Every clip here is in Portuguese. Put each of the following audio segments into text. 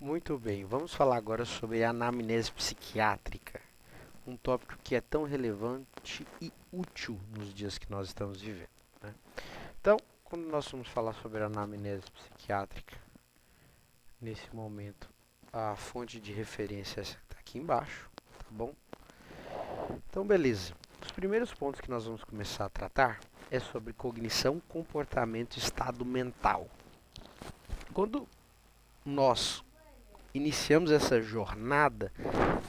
Muito bem, vamos falar agora sobre a anamnese psiquiátrica, um tópico que é tão relevante e útil nos dias que nós estamos vivendo, né? Então, quando nós vamos falar sobre a anamnese psiquiátrica, nesse momento, a fonte de referência é essa que está aqui embaixo, tá bom? Então, beleza. Os primeiros pontos que nós vamos começar a tratar é sobre cognição, comportamento e estado mental. Quando nós iniciamos essa jornada,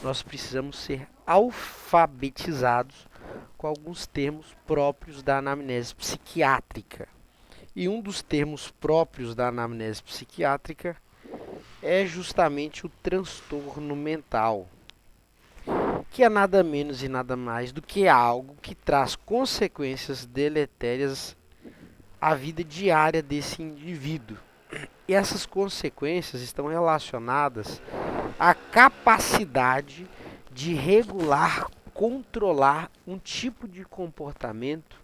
nós precisamos ser alfabetizados com alguns termos próprios da anamnese psiquiátrica. E um dos termos próprios da anamnese psiquiátrica é justamente o transtorno mental, que é nada menos e nada mais do que algo que traz consequências deletérias à vida diária desse indivíduo. E essas consequências estão relacionadas à capacidade de regular, controlar um tipo de comportamento,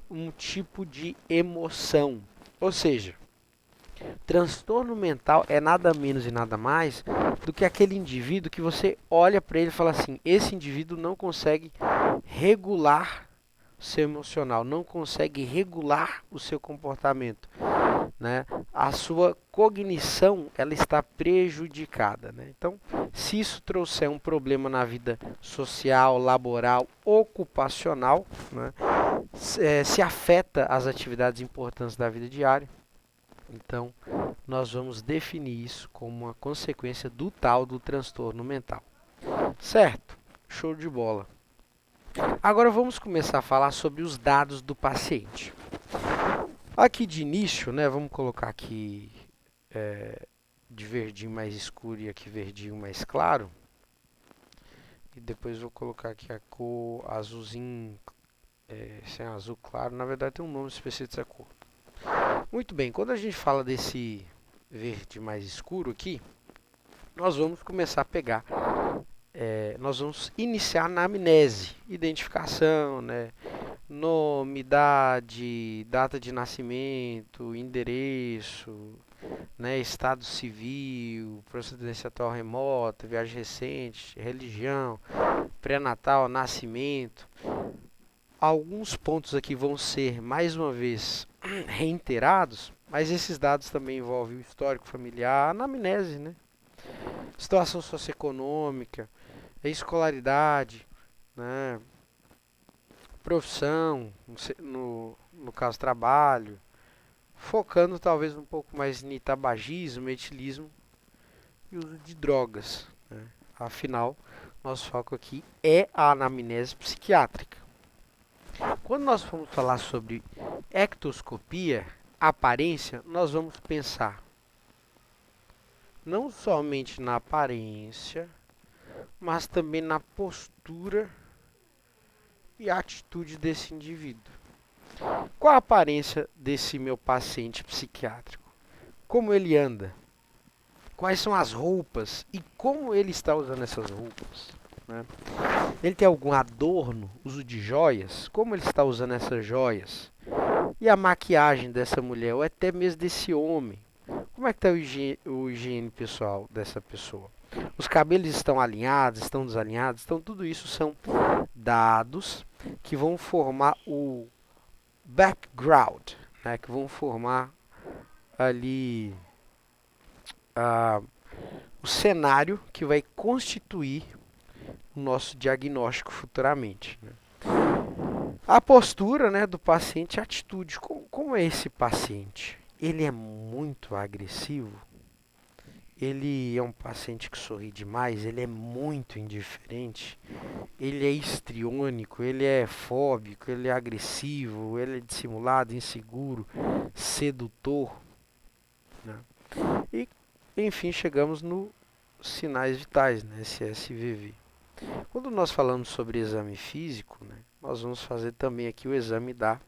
um tipo de emoção. Ou seja, transtorno mental é nada menos e nada mais do que aquele indivíduo que você olha para ele e fala assim: esse indivíduo não consegue regular o seu emocional, não consegue regular o seu comportamento, né? A sua cognição ela está prejudicada, né? Então, se isso trouxer um problema na vida social, laboral, ocupacional, né, se afeta as atividades importantes da vida diária, então nós vamos definir isso como uma consequência do tal do transtorno mental. Certo? Show de bola. Agora vamos começar a falar sobre os dados do paciente. Aqui de início, né, vamos colocar aqui de verdinho mais escuro e aqui verdinho mais claro. E depois vou colocar aqui a cor azulzinho, sem azul claro. Na verdade tem um nome específico dessa cor. Muito bem, quando a gente fala desse verde mais escuro aqui, nós vamos começar a pegar, nós vamos iniciar na amnese, identificação, né? Nome, idade, data de nascimento, endereço, né, estado civil, procedência atual remota, viagem recente, religião, pré-natal, nascimento. Alguns pontos aqui vão ser, mais uma vez, reiterados, mas esses dados também envolvem o histórico familiar, a anamnese, né? Situação socioeconômica, a escolaridade, né? Profissão, no caso trabalho, focando talvez um pouco mais em tabagismo, etilismo e uso de drogas, né? Afinal, nosso foco aqui é a anamnese psiquiátrica. Quando nós formos falar sobre ectoscopia, aparência, nós vamos pensar não somente na aparência, mas também na postura e atitude desse indivíduo. Qual a aparência desse meu paciente psiquiátrico? Como ele anda? Quais são as roupas e como ele está usando essas roupas, né? Ele tem algum adorno, uso de joias? Como ele está usando essas joias? E a maquiagem dessa mulher, ou até mesmo desse homem? Como é que está o higiene pessoal dessa pessoa? Os cabelos estão alinhados, estão desalinhados? Então, tudo isso são dados que vão formar o background, né? Que vão formar ali ah, o cenário que vai constituir o nosso diagnóstico futuramente, né? A postura, né, do paciente, a atitude. Como é esse paciente? Ele é muito agressivo? Ele é um paciente que sorri demais? Ele é muito indiferente? Ele é histriônico? Ele é fóbico? Ele é agressivo? Ele é dissimulado, inseguro, sedutor, né? E, enfim, chegamos nos sinais vitais, né, SSVV. Quando nós falamos sobre exame físico, né, nós vamos fazer também aqui o exame da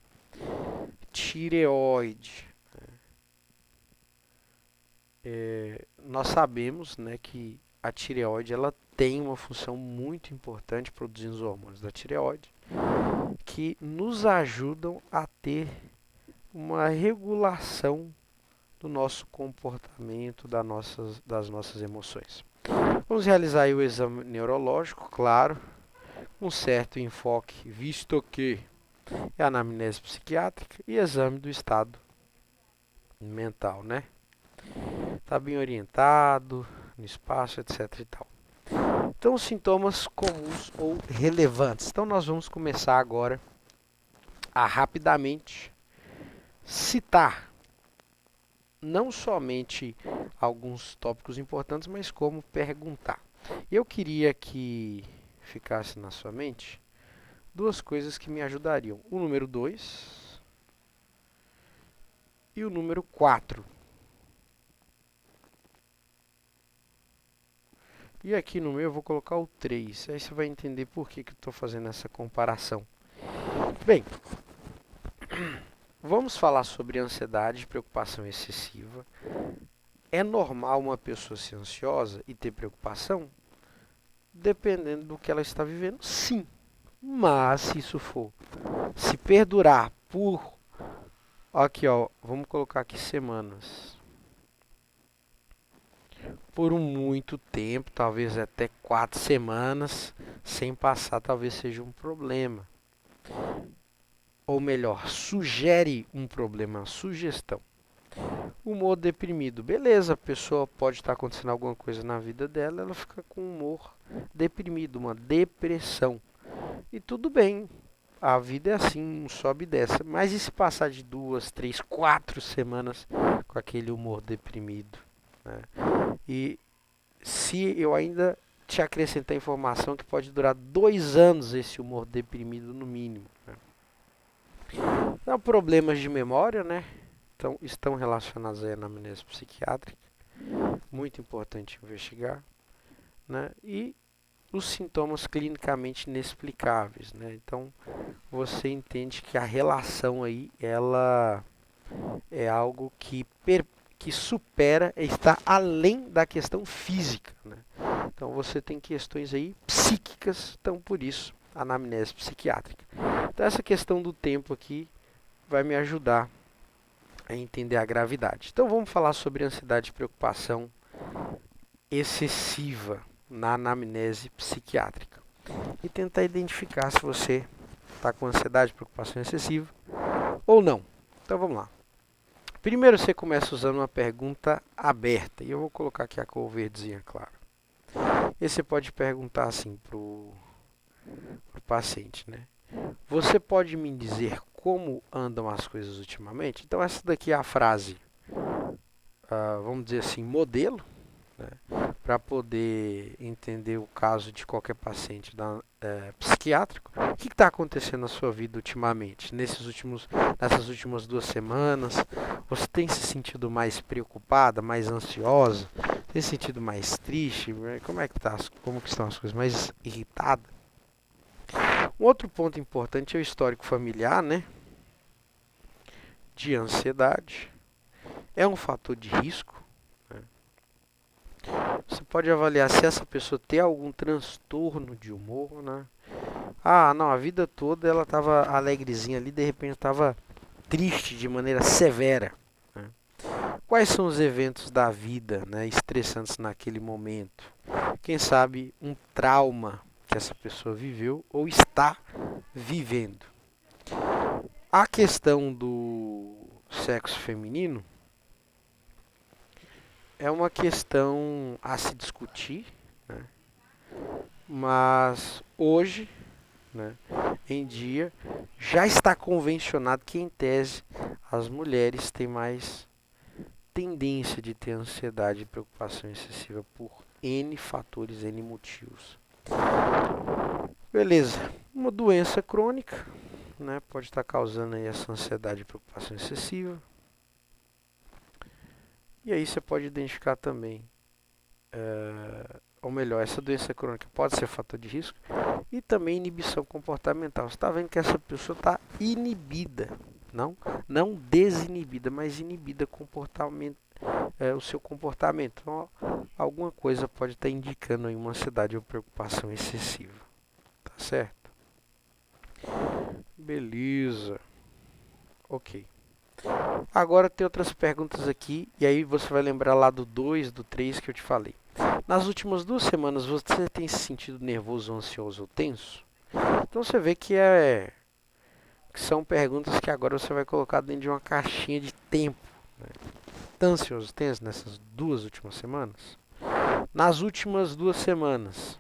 tireoide. Nós sabemos, né, que a tireoide ela tem uma função muito importante produzindo os hormônios da tireoide, que nos ajudam a ter uma regulação do nosso comportamento, das nossas emoções. Vamos realizar aí o exame neurológico, claro, um certo enfoque, visto que é anamnese psiquiátrica e exame do estado mental, né? Tá bem orientado no espaço, etc e tal. Então, os sintomas comuns ou relevantes. Então, nós vamos começar agora a rapidamente citar não somente alguns tópicos importantes, mas como perguntar. Eu queria que ficasse na sua mente duas coisas que me ajudariam. O número 2 e o número 4. E aqui no meu eu vou colocar o 3. Aí você vai entender por que eu estou fazendo essa comparação. Bem, vamos falar sobre ansiedade e preocupação excessiva. É normal uma pessoa ser ansiosa e ter preocupação? Dependendo do que ela está vivendo, sim. Mas se perdurar por, aqui ó, vamos colocar aqui semanas, por muito tempo, talvez até 4 semanas, sem passar, talvez seja um problema. Ou melhor, sugere um problema, uma sugestão. Humor deprimido, beleza, a pessoa pode estar acontecendo alguma coisa na vida dela, ela fica com humor deprimido, uma depressão. E tudo bem, a vida é assim, um sobe e desce. Mas e se passar de 2, 3, 4 semanas com aquele humor deprimido, né? E se eu ainda te acrescentar informação que pode durar 2 anos esse humor deprimido no mínimo, né? Então, problemas de memória, né? Então, estão relacionados à anamnese psiquiátrica. Muito importante investigar, né? E os sintomas clinicamente inexplicáveis, né? Então, você entende que a relação aí, ela é algo que supera, está além da questão física, né? Então, você tem questões aí psíquicas, então por isso, anamnese psiquiátrica. Então, essa questão do tempo aqui vai me ajudar a entender a gravidade. Então, vamos falar sobre ansiedade e preocupação excessiva na anamnese psiquiátrica e tentar identificar se você está com ansiedade, preocupação excessiva ou não. Então vamos lá. Primeiro você começa usando uma pergunta aberta, e eu vou colocar aqui a cor verdezinha, claro. E você pode perguntar assim para o paciente, né? Você pode me dizer como andam as coisas ultimamente? Então essa daqui é a frase, vamos dizer assim, modelo, né? Para poder entender o caso de qualquer paciente psiquiátrico. O que está acontecendo na sua vida ultimamente? Nessas últimas 2 semanas, você tem se sentido mais preocupada, mais ansiosa? Tem se sentido mais triste? Como que estão as coisas? Mais irritada? Um outro ponto importante é o histórico familiar, né? De ansiedade. É um fator de risco, né? Você pode avaliar se essa pessoa tem algum transtorno de humor, né? Ah, não, a vida toda ela estava alegrezinha ali, de repente estava triste de maneira severa, né? Quais são os eventos da vida, né, estressantes naquele momento? Quem sabe um trauma que essa pessoa viveu ou está vivendo. A questão do sexo feminino é uma questão a se discutir, né? Mas hoje, né, em dia, já está convencionado que, em tese, as mulheres têm mais tendência de ter ansiedade e preocupação excessiva por N fatores, N motivos. Beleza, uma doença crônica, né, pode estar causando aí essa ansiedade e preocupação excessiva. E aí você pode identificar também, ou melhor, essa doença crônica pode ser fator de risco e também inibição comportamental. Você está vendo que essa pessoa está inibida, não desinibida, mas inibida o seu comportamento. Então, alguma coisa pode estar indicando aí uma ansiedade ou preocupação excessiva. Tá certo? Beleza. Ok. Agora tem outras perguntas aqui, e aí você vai lembrar lá do 2, do 3 que eu te falei. Nas últimas 2 semanas, você tem se sentido nervoso, ansioso ou tenso? Então você vê que são perguntas que agora você vai colocar dentro de uma caixinha de tempo. Tá ansioso, tenso nessas 2 últimas semanas? Nas últimas 2 semanas,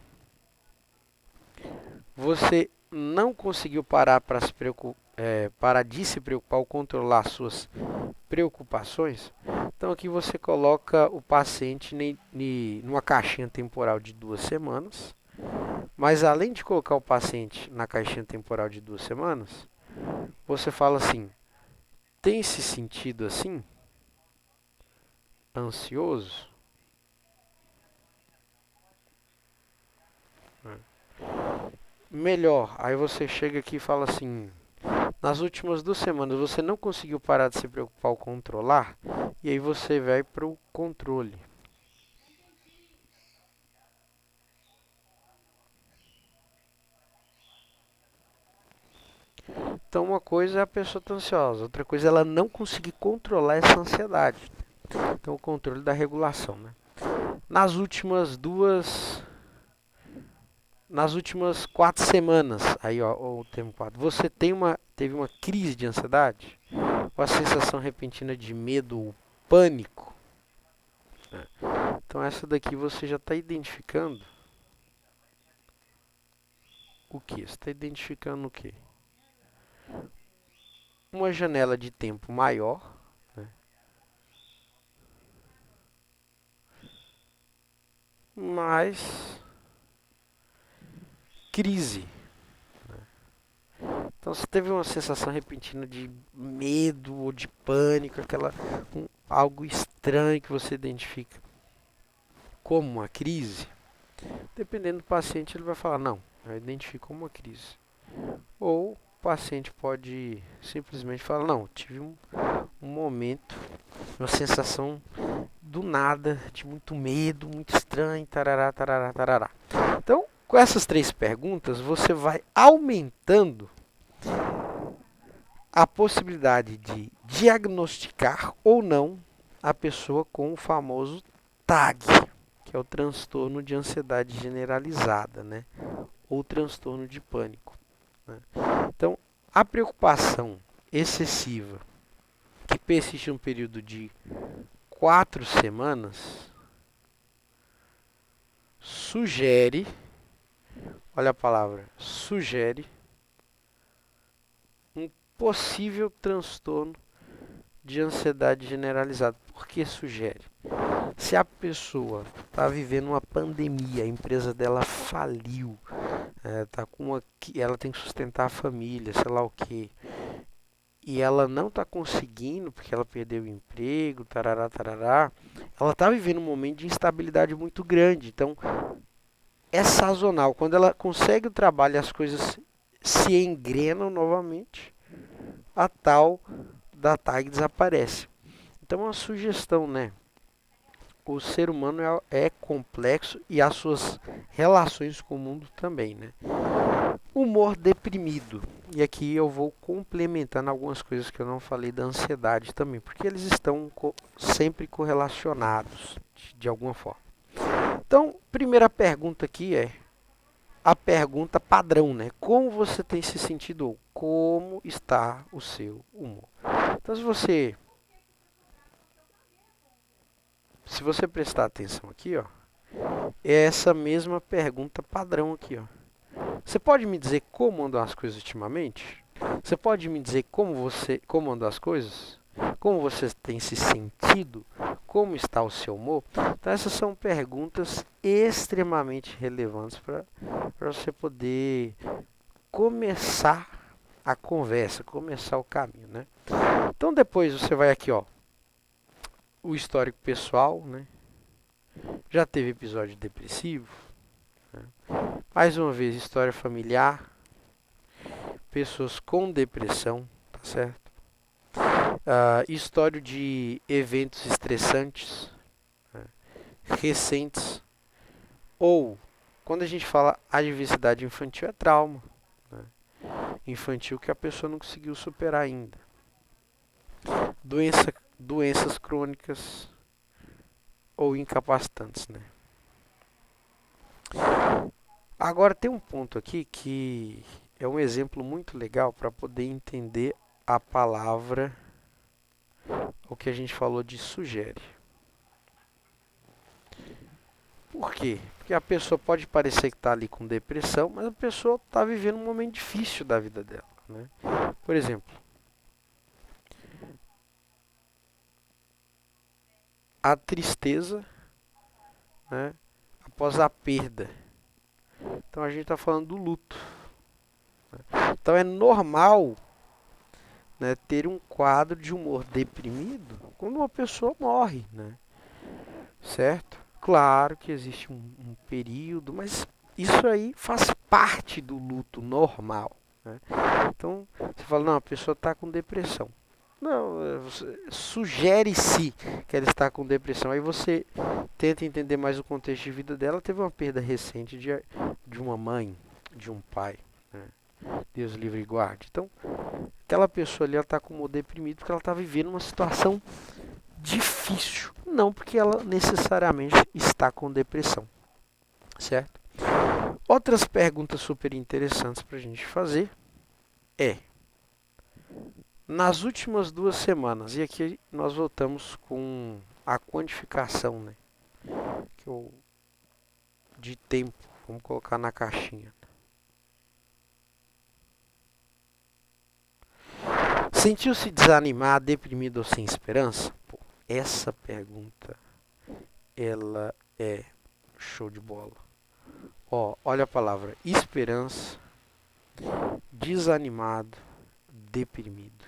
você não conseguiu parar de se preocupar ou controlar suas preocupações? Então aqui você coloca o paciente numa caixinha temporal de 2 semanas, mas além de colocar o paciente na caixinha temporal de 2 semanas, você fala assim: tem se sentido assim? Ansioso? Melhor, aí você chega aqui e fala assim: nas últimas 2 semanas você não conseguiu parar de se preocupar ou controlar? E aí você vai para o controle. Então uma coisa é a pessoa estar ansiosa, outra coisa é ela não conseguir controlar essa ansiedade. Então o controle da regulação, né? Nas últimas duas, nas últimas 4 semanas, aí ó, o termo 4, você teve uma crise de ansiedade? Ou a sensação repentina de medo ou pânico? Então essa daqui você já está identificando o que? Você está identificando o que? Uma janela de tempo maior, né? Mais crise. Então você teve uma sensação repentina de medo ou de pânico, algo estranho que você identifica como uma crise. Dependendo do paciente, ele vai falar: não, eu identifico como uma crise. Ou o paciente pode simplesmente falar: não, tive um momento, uma sensação do nada, de muito medo, muito estranho, tarará, tarará, tarará. Então, com essas 3 perguntas, você vai aumentando a possibilidade de diagnosticar ou não a pessoa com o famoso TAG, que é o transtorno de ansiedade generalizada, né? Ou transtorno de pânico, né? Então, a preocupação excessiva que persiste um período de 4 semanas sugere, olha a palavra, sugere um possível transtorno de ansiedade generalizada. Por que sugere? Se a pessoa está vivendo uma pandemia, a empresa dela faliu, ela tem que sustentar a família, sei lá o que, e ela não está conseguindo porque ela perdeu o emprego, tarará, tarará, ela está vivendo um momento de instabilidade muito grande. Então, é sazonal. Quando ela consegue o trabalho e as coisas se engrenam novamente, a tal da tag desaparece. Então, é uma sugestão, né? O ser humano é complexo e as suas relações com o mundo também, né? Humor deprimido. E aqui eu vou complementando algumas coisas que eu não falei da ansiedade também, porque eles estão sempre correlacionados de alguma forma. Então, primeira pergunta aqui é a pergunta padrão, né? Como você tem se sentido ou como está o seu humor? Então, se você prestar atenção aqui, ó, é essa mesma pergunta padrão aqui, ó. Você pode me dizer como andam as coisas ultimamente? Você pode me dizer como andam as coisas? Como você tem se sentido? Como está o seu humor? Então essas são perguntas extremamente relevantes para você poder começar a conversa, começar o caminho, né? Então depois você vai aqui, ó, o histórico pessoal, né? Já teve episódio depressivo, né? Mais uma vez, história familiar, pessoas com depressão, tá certo? História de eventos estressantes, né, recentes, ou quando a gente fala adversidade infantil é trauma, né, infantil que a pessoa não conseguiu superar ainda. doenças crônicas ou incapacitantes, né? Agora tem um ponto aqui que é um exemplo muito legal para poder entender a palavra, o que a gente falou de sugere. Por quê? Porque a pessoa pode parecer que está ali com depressão, mas a pessoa está vivendo um momento difícil da vida dela, né? Por exemplo, a tristeza, né, após a perda. Então a gente está falando do luto. Então é normal, né, ter um quadro de humor deprimido quando uma pessoa morre, né? Certo? Claro que existe um período, mas isso aí faz parte do luto normal, né? Então você fala, não, a pessoa está com depressão. Não, sugere-se que ela está com depressão. Aí você tenta entender mais o contexto de vida dela. Teve uma perda recente de uma mãe, de um pai, né? Deus livre e guarde. Então, aquela pessoa ali está com humor deprimido porque ela está vivendo uma situação difícil. Não porque ela necessariamente está com depressão, certo? Outras perguntas super interessantes para a gente fazer é: nas últimas 2 semanas, e aqui nós voltamos com a quantificação, né, de tempo, vamos colocar na caixinha. Sentiu-se desanimado, deprimido ou sem esperança? Pô, essa pergunta, ela é show de bola. Ó, olha a palavra: esperança, desanimado, deprimido.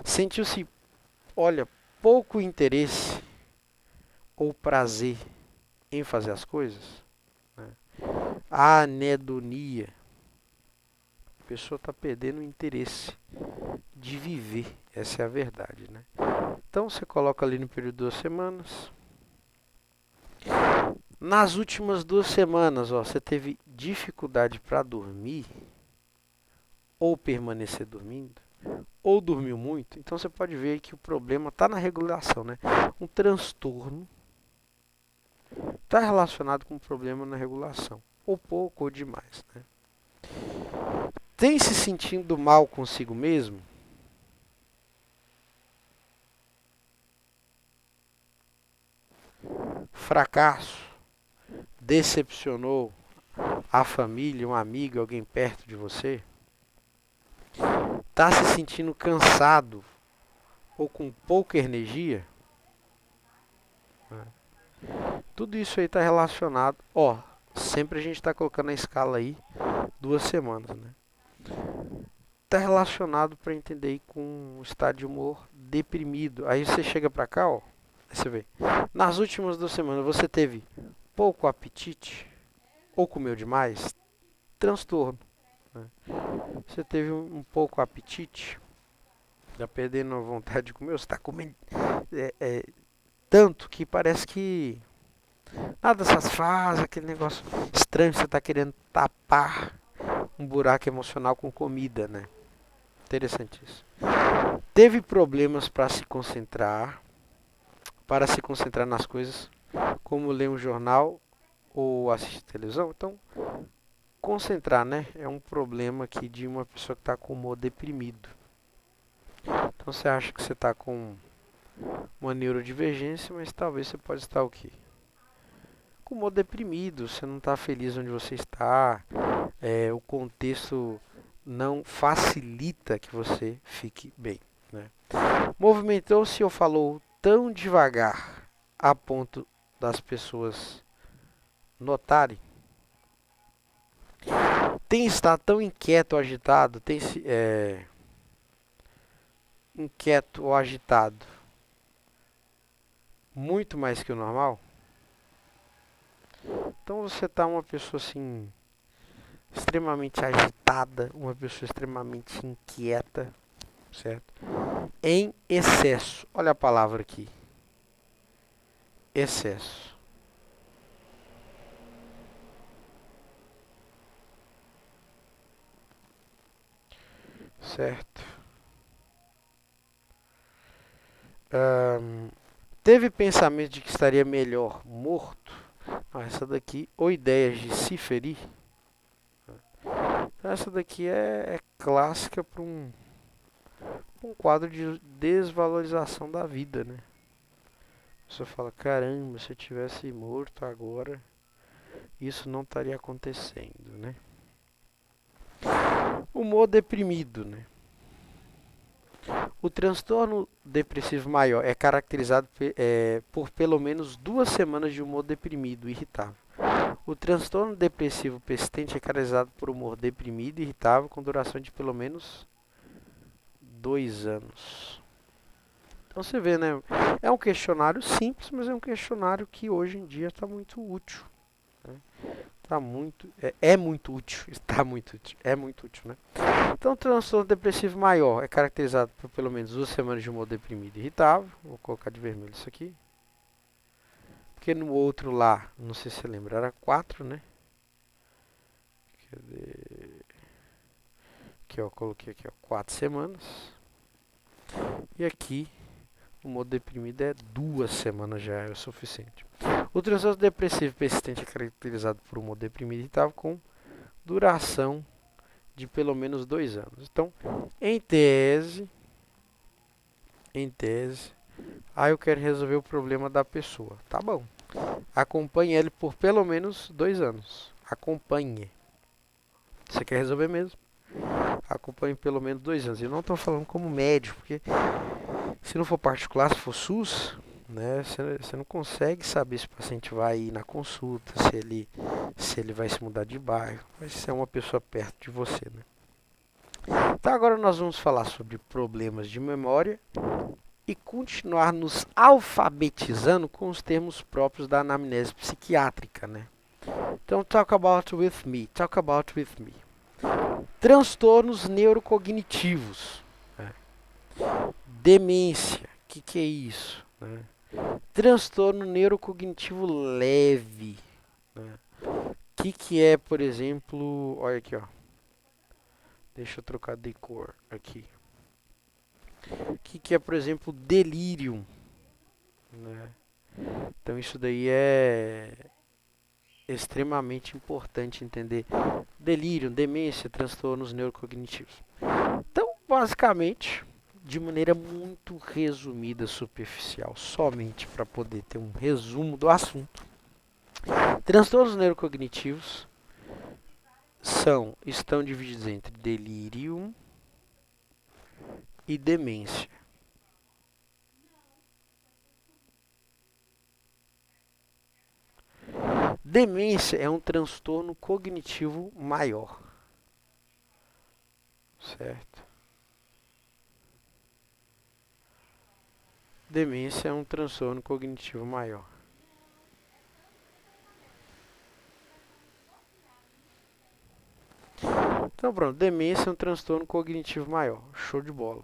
Sentiu-se, olha, pouco interesse ou prazer em fazer as coisas? Né? A anedonia. A pessoa está perdendo o interesse de viver. Essa é a verdade, né? Então você coloca ali no período de 2 semanas. Nas últimas 2 semanas, ó, você teve dificuldade para dormir ou permanecer dormindo? Ou dormiu muito? Então você pode ver que o problema está na regulação, né? Um transtorno está relacionado com um problema na regulação, ou pouco ou demais, né? Tem se sentindo mal consigo mesmo? Fracasso? Decepcionou a família, um amigo, alguém perto de você? Está se sentindo cansado ou com pouca energia? Tudo isso aí está relacionado. Ó, sempre a gente está colocando a escala aí 2 semanas, né? Está relacionado para entender aí com o estado de humor deprimido. Aí você chega para cá, ó, aí você vê. Nas últimas 2 semanas você teve pouco apetite ou comeu demais? Transtorno, né? Você teve um pouco apetite, já perdendo a vontade de comer, você está comendo tanto que parece que nada satisfaz, aquele negócio estranho, você está querendo tapar um buraco emocional com comida, né? Interessante isso. Teve problemas para se concentrar nas coisas, como ler um jornal ou assistir televisão. Então, concentrar, né, é um problema aqui de uma pessoa que está com humor deprimido. Então, você acha que você está com uma neurodivergência, mas talvez você pode estar o quê? Com humor deprimido, você não está feliz onde você está, o contexto não facilita que você fique bem, né? Movimentou-se ou falou tão devagar a ponto das pessoas notarem? Tem estado tão inquieto ou agitado? Inquieto ou agitado? Muito mais que o normal? Então você está uma pessoa assim extremamente agitada, uma pessoa extremamente inquieta, certo? Em excesso. Olha a palavra aqui. Excesso. Certo? Teve pensamento de que estaria melhor morto? Não, essa daqui, ou ideias de se ferir. Essa daqui é clássica para um quadro de desvalorização da vida, né? Você fala, caramba, se eu tivesse morto agora, isso não estaria acontecendo, né? Humor deprimido, né? O transtorno depressivo maior é caracterizado por pelo menos 2 semanas de humor deprimido, irritável. O transtorno depressivo persistente é caracterizado por humor deprimido e irritável com duração de pelo menos 2 anos. Então você vê, né? É um questionário simples, mas é um questionário que hoje em dia está muito útil. Né? É muito útil. Está muito útil. É muito útil, né? Então, o transtorno depressivo maior é caracterizado por pelo menos 2 semanas de humor deprimido e irritável. Vou colocar de vermelho isso aqui. Porque no outro lá, não sei se você lembra, era 4, né? Cadê? Aqui, ó, coloquei aqui, ó, 4 semanas. E aqui, o humor deprimido é 2 semanas já é o suficiente. O transtorno depressivo persistente é caracterizado por humor deprimido e irritável com duração de pelo menos 2 anos. Então, em tese, eu quero resolver o problema da pessoa. Tá bom. Acompanhe ele por pelo menos 2 anos. Acompanhe. Você quer resolver mesmo? Acompanhe pelo menos 2 anos. Eu não estou falando como médico, porque se não for particular, se for SUS, né, você não consegue saber se o paciente vai ir na consulta, se ele vai se mudar de bairro, mas se é uma pessoa perto de você, né? Então agora nós vamos falar sobre problemas de memória e continuar nos alfabetizando com os termos próprios da anamnese psiquiátrica, né? Então, talk about with me. Transtornos neurocognitivos. Né? Demência. O que é isso? Né? Transtorno neurocognitivo leve. Né? Que é, por exemplo... Olha aqui, ó. Deixa eu trocar de cor aqui. Que é, por exemplo, delírio. Né? Então, isso daí é extremamente importante entender. Delírio, demência, transtornos neurocognitivos. Então, basicamente, de maneira muito resumida, superficial, somente para poder ter um resumo do assunto, transtornos neurocognitivos estão divididos entre delírio e demência. Demência é um transtorno cognitivo maior, certo? Demência é um transtorno cognitivo maior. Então pronto, demência é um transtorno cognitivo maior. Show de bola.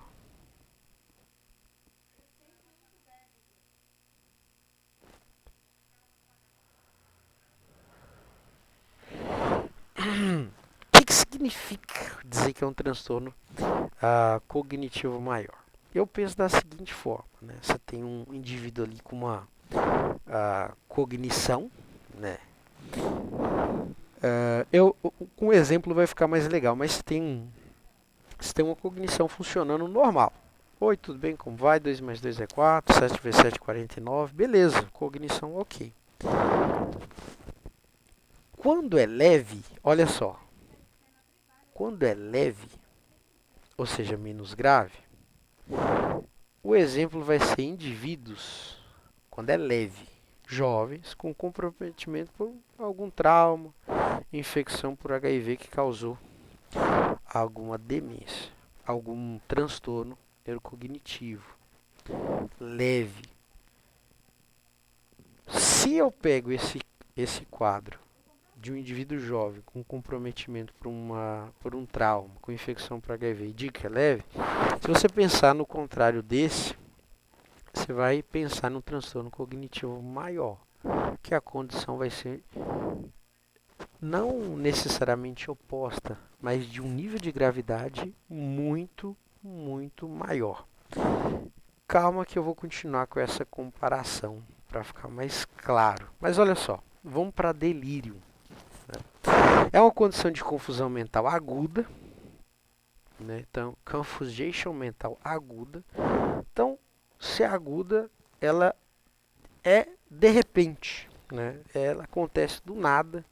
O que significa dizer que é um transtorno cognitivo maior? Eu penso da seguinte forma, né? Você tem um indivíduo ali com uma cognição, né? Com um exemplo vai ficar mais legal, mas você tem uma cognição funcionando normal. Oi, tudo bem? Como vai? 2 mais 2 é 4, 7 vezes 7 é 49. Beleza, cognição ok. Quando é leve, olha só. Quando é leve, ou seja, menos grave, o exemplo vai ser indivíduos, quando é leve, jovens, com comprometimento por algum trauma, infecção por HIV que causou alguma demência, algum transtorno neurocognitivo leve. Se eu pego esse quadro de um indivíduo jovem com comprometimento por um trauma, com infecção por HIV e digo que é leve, se você pensar no contrário desse, você vai pensar num transtorno cognitivo maior, que a condição vai ser não necessariamente oposta, mas de um nível de gravidade muito, muito maior. calma que eu vou continuar com essa comparação para ficar mais claro. Mas olha só, vamos para delírio. É uma condição de confusão mental aguda, né? Então, confusion mental aguda. Então, se é aguda, ela é de repente, né? Ela acontece do nada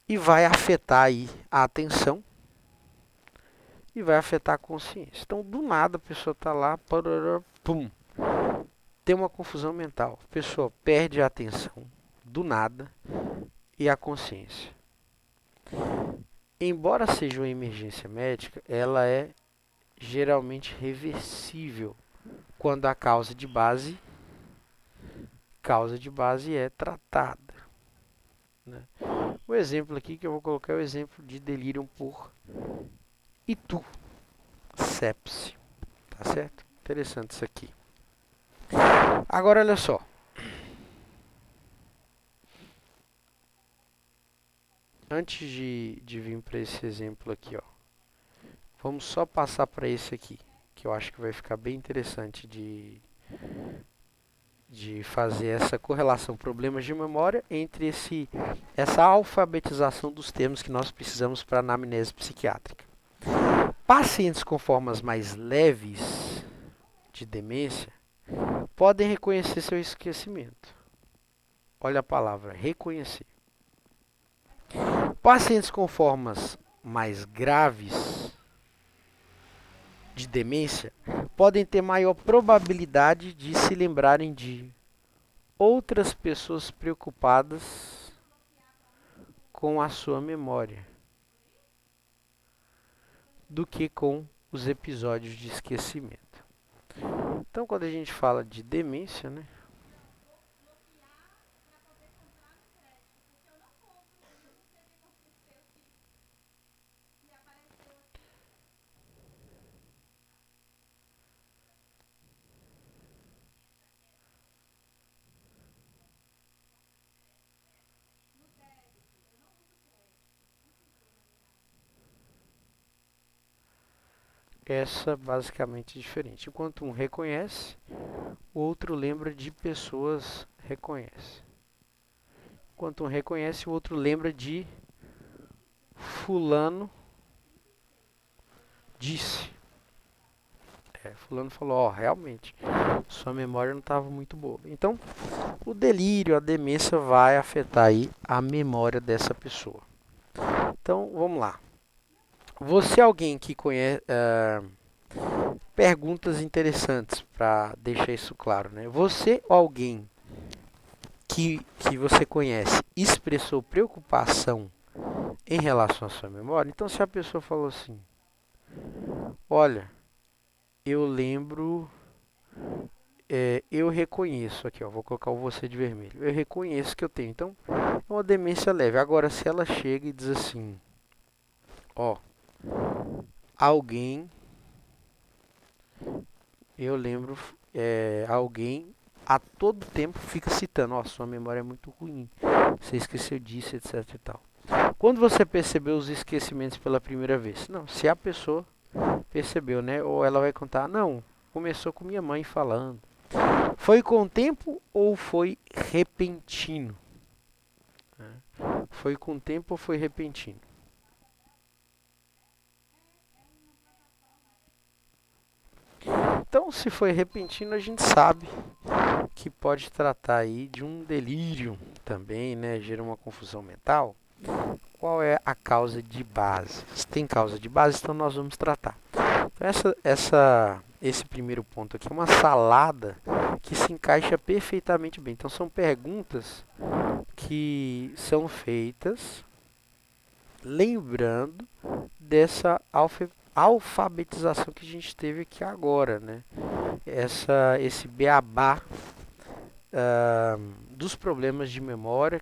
e vai afetar aí a atenção e vai afetar a consciência. Então, do nada, a pessoa está lá, pum, tem uma confusão mental. A pessoa perde a atenção do nada e a consciência. Embora seja uma emergência médica, ela é geralmente reversível quando a causa de base é tratada, né? O exemplo aqui que eu vou colocar é o exemplo de delírio por itu, sepse, tá certo? Interessante isso aqui. Agora olha só. Antes de vir para esse exemplo aqui, ó, vamos só passar para esse aqui, que eu acho que vai ficar bem interessante de fazer essa correlação problemas de memória entre essa alfabetização dos termos que nós precisamos para a anamnese psiquiátrica. Pacientes com formas mais leves de demência podem reconhecer seu esquecimento. Olha a palavra, reconhecer. Pacientes com formas mais graves de demência podem ter maior probabilidade de se lembrarem de outras pessoas preocupadas com a sua memória do que com os episódios de esquecimento. Então, quando a gente fala de demência, né? Essa basicamente é diferente. Enquanto um reconhece, o outro lembra de pessoas reconhece. Enquanto um reconhece, o outro lembra de fulano disse. Fulano falou, ó, realmente, sua memória não estava muito boa. Então, o delírio, a demência vai afetar aí a memória dessa pessoa. Então, vamos lá. Você é alguém que conhece... perguntas interessantes para deixar isso claro, né? Você ou alguém que você conhece expressou preocupação em relação à sua memória? Então, se a pessoa falou assim, olha, eu lembro, eu reconheço, aqui ó, vou colocar o você de vermelho, eu reconheço que eu tenho, então é uma demência leve. Agora, se ela chega e diz assim, ó, alguém, eu lembro, alguém a todo tempo fica citando, ó, sua memória é muito ruim, você esqueceu disso, etc e tal. Quando você percebeu os esquecimentos pela primeira vez? Não, se a pessoa percebeu, né? Ou ela vai contar, não, começou com minha mãe falando. Foi com o tempo ou foi repentino? Foi com o tempo ou foi repentino? Então, se foi repentino, a gente sabe que pode tratar aí de um delírio também, né? Gera uma confusão mental. Qual é a causa de base? Se tem causa de base, então nós vamos tratar. Então, esse primeiro ponto aqui é uma salada que se encaixa perfeitamente bem. Então, são perguntas que são feitas lembrando dessa alfabetização que a gente teve aqui agora, né? Esse beabá dos problemas de memória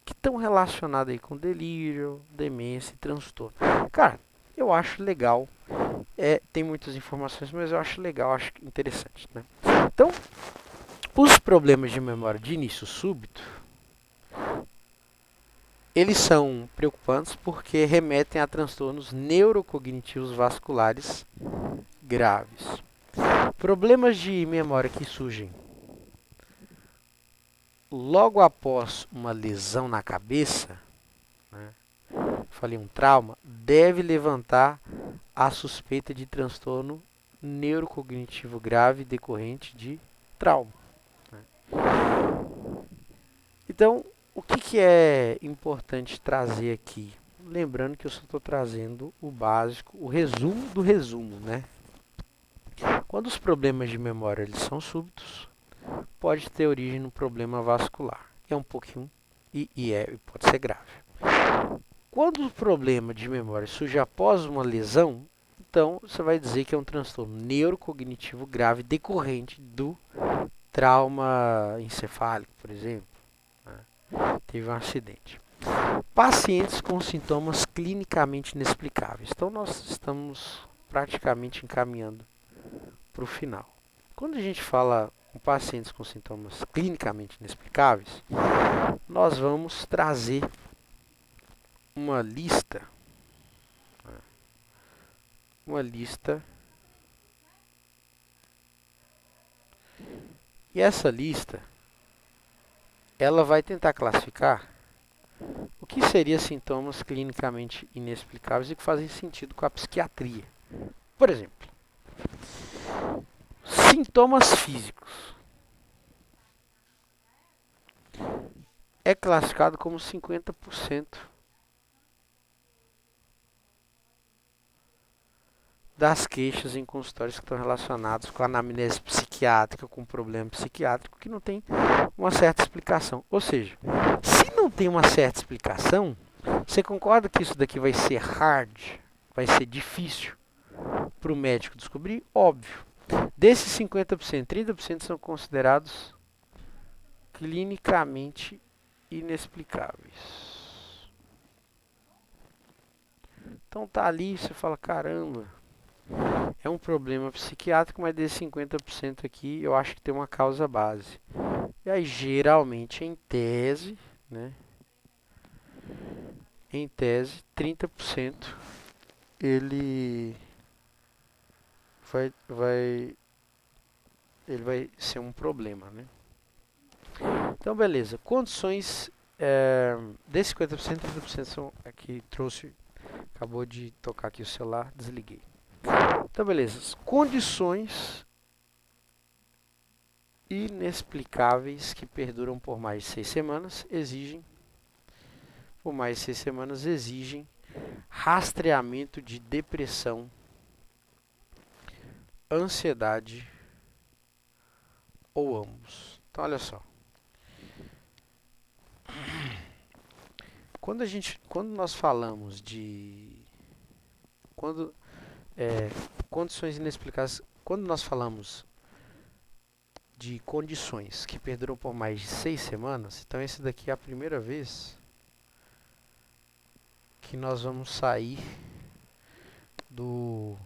que estão relacionados aí com delírio, demência e transtorno. Cara, eu acho legal. Tem muitas informações, mas eu acho legal, acho interessante, né? Então, os problemas de memória de início súbito, eles são preocupantes porque remetem a transtornos neurocognitivos vasculares graves. Problemas de memória que surgem logo após uma lesão na cabeça, né, falei um trauma, deve levantar a suspeita de transtorno neurocognitivo grave decorrente de trauma. Então, o que é importante trazer aqui? Lembrando que eu só estou trazendo o básico, o resumo do resumo, né? Quando os problemas de memória eles são súbitos, pode ter origem no problema vascular. É um pouquinho e pode ser grave. Quando o problema de memória surge após uma lesão, então você vai dizer que é um transtorno neurocognitivo grave decorrente do trauma encefálico, por exemplo. Teve um acidente. Pacientes com sintomas clinicamente inexplicáveis. Então nós estamos praticamente encaminhando para o final. Quando a gente fala com pacientes com sintomas clinicamente inexplicáveis, nós vamos trazer uma lista. E essa lista, ela vai tentar classificar o que seriam sintomas clinicamente inexplicáveis e que fazem sentido com a psiquiatria. Por exemplo, sintomas físicos. É classificado como 50% das queixas em consultórios que estão relacionados com a anamnese psiquiátrica, com problema psiquiátrico, que não tem uma certa explicação. Ou seja, se não tem uma certa explicação, você concorda que isso daqui vai ser hard, vai ser difícil para o médico descobrir? Óbvio. Desses 50%, 30% são considerados clinicamente inexplicáveis. Então tá ali, você fala, caramba, é um problema psiquiátrico, mas desses 50% aqui eu acho que tem uma causa base. E aí geralmente em tese, né? Em tese, 30% ele vai ser um problema, né? Então, beleza. Condições desses 50%, 30% são aqui trouxe, acabou de tocar aqui o celular, desliguei. Então, beleza. Condições inexplicáveis que perduram por mais de 6 semanas exigem rastreamento de depressão, ansiedade ou ambos. Então, olha só. Quando nós falamos de condições inexplicáveis, quando nós falamos de condições que perduram por mais de 6 semanas, então esse daqui é a primeira vez que nós vamos sair dos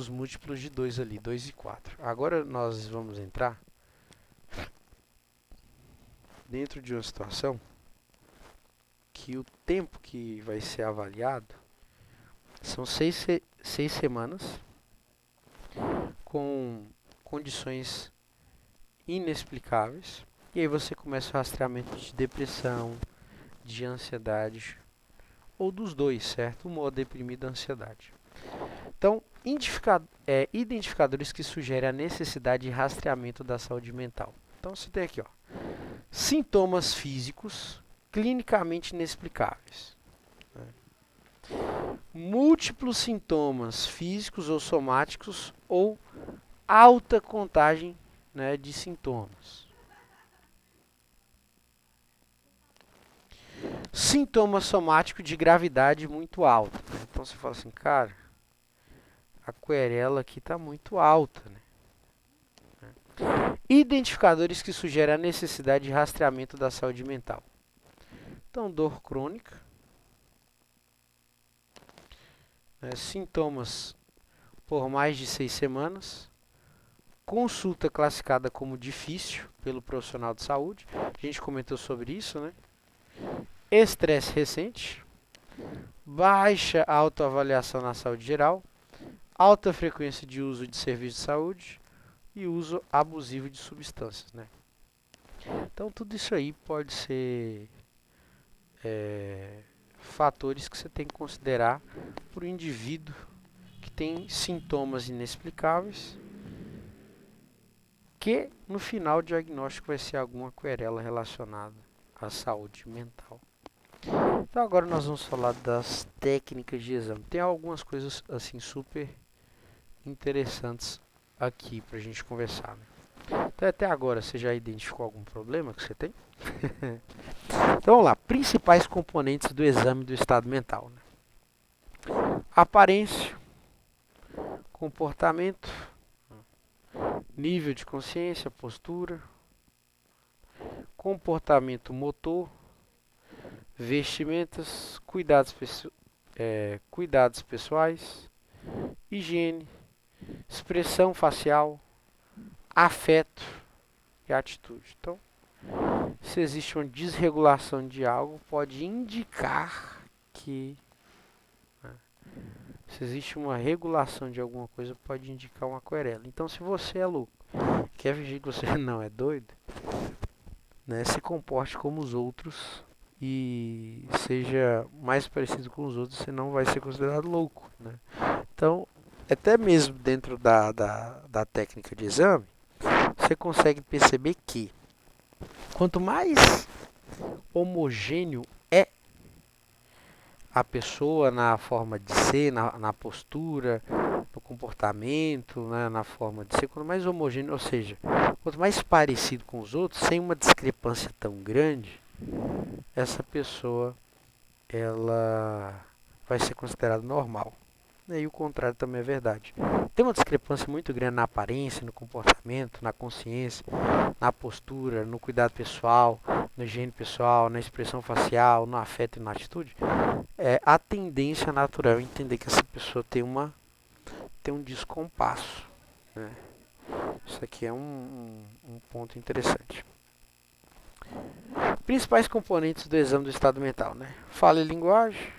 múltiplos de 2 ali, 2 e 4. Agora nós vamos entrar dentro de uma situação que o tempo que vai ser avaliado são 6 semanas com condições inexplicáveis. E aí você começa o rastreamento de depressão, de ansiedade, ou dos dois, certo? Humor deprimido e ansiedade. Então, identificadores que sugerem a necessidade de rastreamento da saúde mental. Então, você tem aqui, ó, sintomas físicos clinicamente inexplicáveis. Múltiplos sintomas físicos ou somáticos ou alta contagem, né, de sintomas. Sintoma somático de gravidade muito alta. Então você fala assim, cara, a querela aqui está muito alta, né? Identificadores que sugerem a necessidade de rastreamento da saúde mental. Então, dor crônica, sintomas por mais de 6 semanas, consulta classificada como difícil pelo profissional de saúde, a gente comentou sobre isso, né? Estresse recente, baixa autoavaliação na saúde geral, alta frequência de uso de serviços de saúde e uso abusivo de substâncias, né? Então, tudo isso aí pode ser fatores que você tem que considerar para o indivíduo que tem sintomas inexplicáveis, que no final o diagnóstico vai ser alguma querela relacionada à saúde mental. Então agora nós vamos falar das técnicas de exame. Tem algumas coisas assim super interessantes aqui para a gente conversar, né? Então até agora você já identificou algum problema que você tem? Então vamos lá, principais componentes do exame do estado mental, né? Aparência, comportamento, nível de consciência, postura, comportamento motor, vestimentas, cuidados pessoais, higiene, expressão facial, afeto e atitude. Então, se existe uma desregulação de algo, pode indicar que... Se existe uma regulação de alguma coisa, pode indicar uma querela. Então, se você é louco, quer fingir que você não é doido, né, se comporte como os outros e seja mais parecido com os outros, você não vai ser considerado louco, né? Então, até mesmo dentro da técnica de exame, você consegue perceber que quanto mais homogêneo é a pessoa na forma de ser, na postura, no comportamento, né, na forma de ser, quanto mais homogêneo, ou seja, quanto mais parecido com os outros, sem uma discrepância tão grande, essa pessoa ela vai ser considerada normal. E o contrário também é verdade. Tem uma discrepância muito grande na aparência, no comportamento, na consciência, na postura, no cuidado pessoal, na higiene pessoal, na expressão facial, no afeto e na atitude. A tendência natural é entender que essa pessoa tem um descompasso, né? Isso aqui é um ponto interessante. Principais componentes do exame do estado mental, né? Fala e linguagem.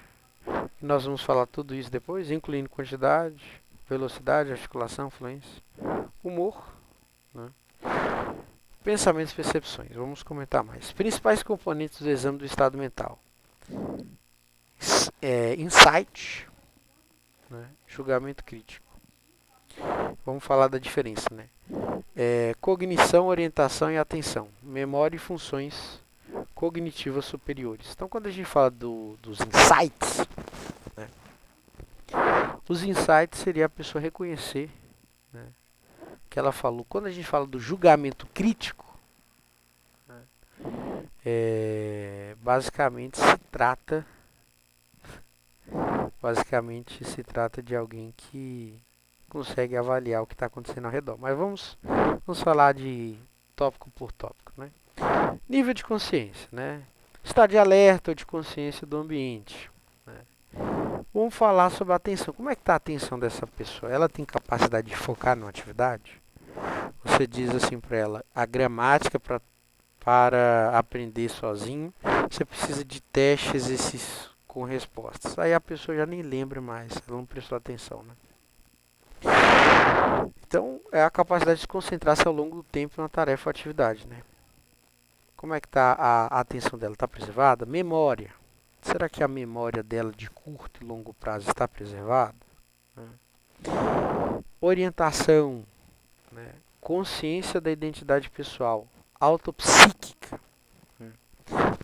Nós vamos falar tudo isso depois, incluindo quantidade, velocidade, articulação, fluência, humor, né? Pensamentos e percepções. Vamos comentar mais. Principais componentes do exame do estado mental. Insight, né? Julgamento crítico. Vamos falar da diferença, né? Cognição, orientação e atenção. Memória e funções cognitivas superiores. Então, quando a gente fala dos insights, né? Os insights seria a pessoa reconhecer, né, que ela falou. Quando a gente fala do julgamento crítico, né, basicamente se trata de alguém que consegue avaliar o que está acontecendo ao redor. Mas vamos falar de tópico por tópico, né? Nível de consciência, né? Estado de alerta ou de consciência do ambiente, né? Vamos falar sobre a atenção. Como é que está a atenção dessa pessoa? Ela tem capacidade de focar numa atividade? Você diz assim para ela, a gramática para aprender sozinho, você precisa de testes, exercícios com respostas. Aí a pessoa já nem lembra mais, ela não prestou atenção, né? Então, é a capacidade de se concentrar-se ao longo do tempo em uma tarefa ou atividade, né? Como é que está a atenção dela? Está preservada? Memória. Será que a memória dela de curto e longo prazo está preservada? Orientação, né? Consciência da identidade pessoal. Autopsíquica, né?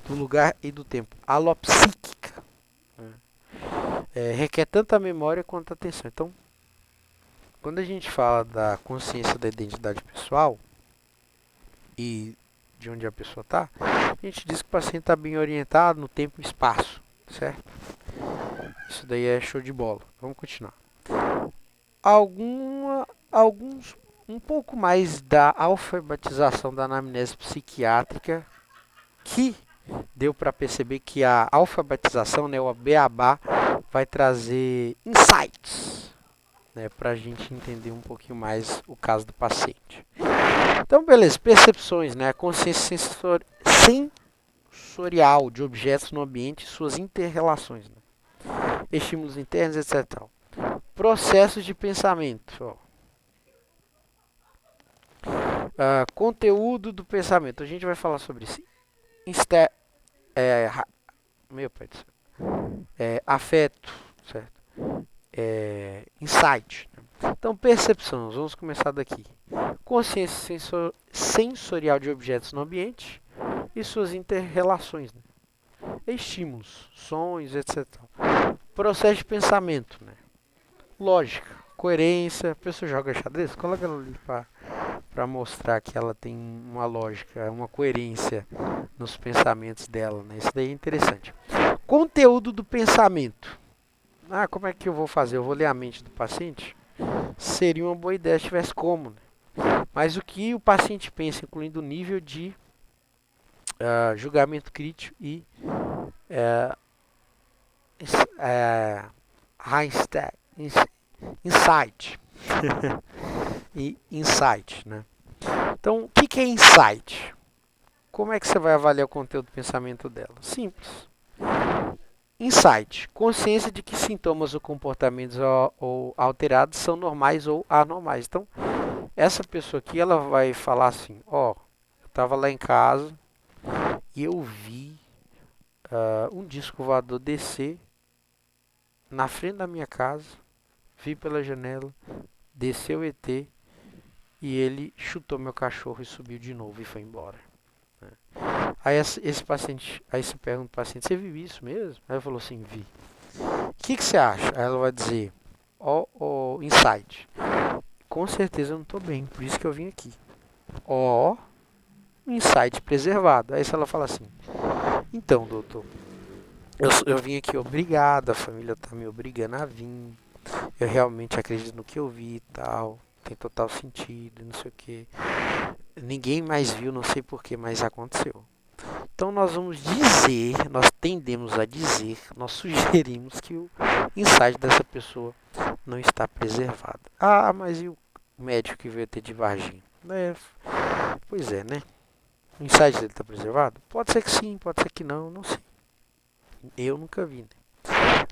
Do lugar e do tempo. Alopsíquica, né? Requer tanto a memória quanto a atenção. Então, quando a gente fala da consciência da identidade pessoal e de onde a pessoa está, a gente diz que o paciente está bem orientado no tempo e espaço, certo? Isso daí é show de bola. Vamos continuar. Um pouco mais da alfabetização da anamnese psiquiátrica, que deu para perceber que a alfabetização, né, o beabá, vai trazer insights, né, para a gente entender um pouquinho mais o caso do paciente. Então, beleza, percepções, né, a consciência sensorial de objetos no ambiente e suas inter-relações, né, estímulos internos, etc. Processos de pensamento. Ó. Conteúdo do pensamento. A gente vai falar sobre isso. Meu pai do céu. Afeto, certo? Insight. Então, percepção. Vamos começar daqui. Consciência sensorial de objetos no ambiente e suas interrelações. Né? Estímulos, sons, etc. Processo de pensamento. Né? Lógica, coerência. A pessoa joga xadrez, coloca ela ali para mostrar que ela tem uma lógica, uma coerência nos pensamentos dela. Né? Isso daí é interessante. Conteúdo do pensamento. Como é que eu vou fazer? Eu vou ler a mente do paciente? Seria uma boa ideia se tivesse como. Né? Mas o que o paciente pensa, incluindo o nível de julgamento crítico e insight. E insight, né? Então, o que é insight? Como é que você vai avaliar o conteúdo do pensamento dela? Simples. Insight. Consciência de que sintomas ou comportamentos alterados são normais ou anormais. Então, essa pessoa aqui, ela vai falar assim, eu estava lá em casa e eu vi um disco voador descer na frente da minha casa, vi pela janela, desceu o ET e ele chutou meu cachorro e subiu de novo e foi embora. Aí esse paciente, aí você pergunta pro paciente, você viu isso mesmo? Aí ele falou assim, vi. O que você acha? Aí ela vai dizer, insight. Com certeza eu não estou bem, por isso que eu vim aqui. Insight preservado. Aí se ela fala assim, então doutor, eu vim aqui obrigado, a família está me obrigando a vir. Eu realmente acredito no que eu vi e tal. Tem total sentido, não sei o que. Ninguém mais viu, não sei porquê, mas aconteceu. Então nós vamos dizer, nós tendemos a dizer, nós sugerimos que o insight dessa pessoa não está preservado. Mas e o médico que veio ter de Varginha? Pois é, né? O insight dele está preservado? Pode ser que sim, pode ser que não, não sei. Eu nunca vi. Né?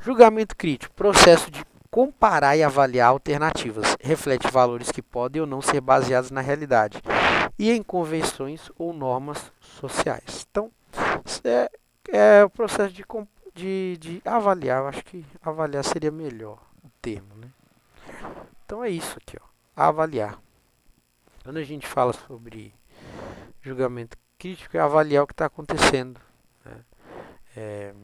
Julgamento crítico, processo de comparar e avaliar alternativas, reflete valores que podem ou não ser baseados na realidade e em convenções ou normas sociais. Então, é o processo de avaliar. Eu acho que avaliar seria melhor o termo, né? Então é isso aqui, avaliar. Quando a gente fala sobre julgamento crítico, é avaliar o que está acontecendo, né?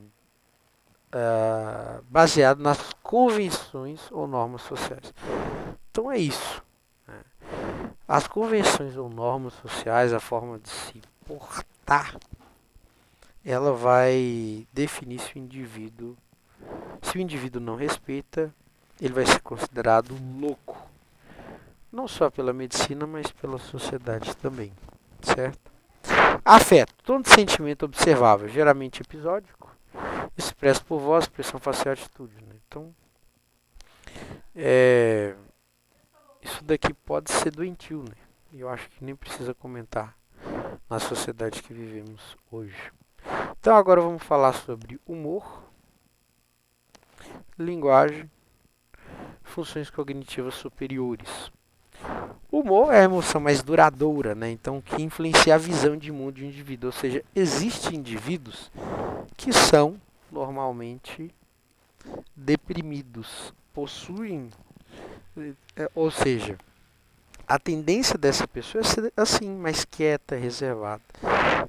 Baseado nas convenções ou normas sociais. Então é isso. Né? As convenções ou normas sociais, a forma de se portar, ela vai definir se o indivíduo não respeita, ele vai ser considerado louco. Não só pela medicina, mas pela sociedade também, certo? Afeto, todo sentimento observável, geralmente episódico, expresso por voz, expressão facial e atitude. Né? Então, isso daqui pode ser doentio, né? Eu acho que nem precisa comentar na sociedade que vivemos hoje. Então agora vamos falar sobre humor, linguagem, funções cognitivas superiores. O humor é a emoção mais duradoura, né? Então que influencia a visão de mundo do indivíduo. Ou seja, existem indivíduos que são normalmente deprimidos, possuem, ou seja, a tendência dessa pessoa é ser assim, mais quieta, reservada.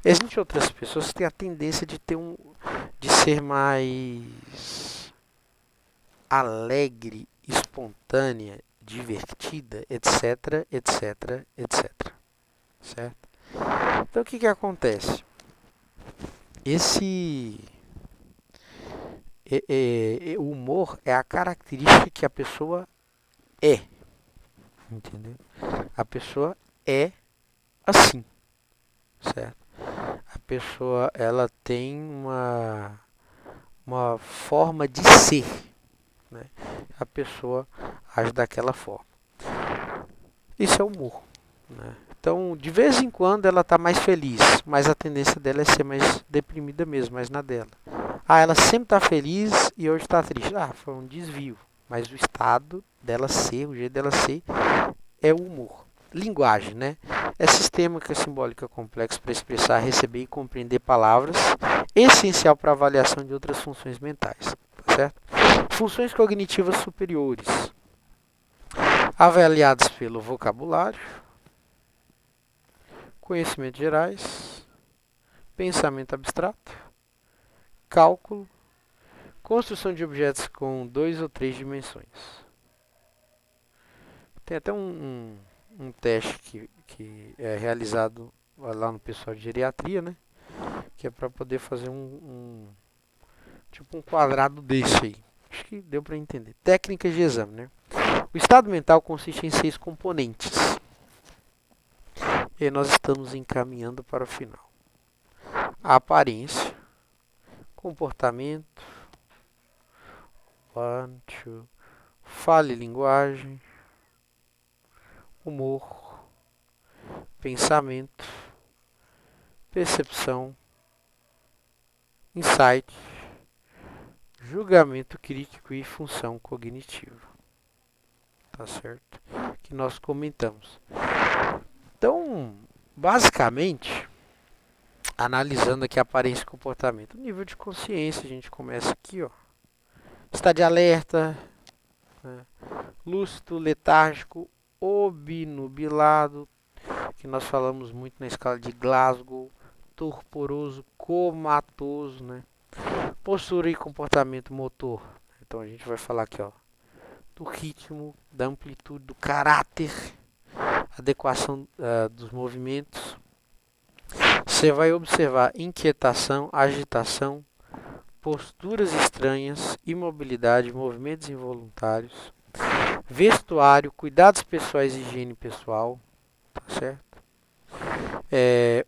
Existem outras pessoas que têm a tendência de ser mais alegre, espontânea, divertida, etc, etc, etc. Certo? Então o que acontece? O humor é a característica que a pessoa é. Entendeu? A pessoa é assim. Certo? A pessoa, ela tem uma forma de ser. Né? A pessoa age daquela forma. Isso é humor. Né? Então, de vez em quando ela está mais feliz, mas a tendência dela é ser mais deprimida mesmo, mais na dela. Ela sempre está feliz e hoje está triste. Foi um desvio. mas o estado dela ser, o jeito dela ser, é o humor. Linguagem, né? É sistêmica, simbólica, complexa para expressar, receber e compreender palavras, essencial para a avaliação de outras funções mentais, tá certo? Funções cognitivas superiores, avaliadas pelo vocabulário, conhecimentos gerais, pensamento abstrato, cálculo, construção de objetos com 2 ou 3 dimensões. Tem até um teste que é realizado lá no pessoal de geriatria, né? Que é para poder fazer tipo um quadrado desse aí. Acho que deu para entender. Técnicas de exame, né? O estado mental consiste em 6 componentes. E nós estamos encaminhando para o final. A aparência, comportamento, fala e linguagem, humor, pensamento, percepção, insight, julgamento crítico e função cognitiva. Tá certo? Que nós comentamos. Então, basicamente, analisando aqui a aparência e comportamento, o nível de consciência, a gente começa aqui, ó. Estado de alerta, né? Lúcido, letárgico, obnubilado, que nós falamos muito na escala de Glasgow, torporoso, comatoso, né? Postura e comportamento motor. Então a gente vai falar aqui, ó, do ritmo, da amplitude, do caráter, adequação dos movimentos. Você vai observar inquietação, agitação, posturas estranhas, imobilidade, movimentos involuntários, vestuário, cuidados pessoais e higiene pessoal, tá certo?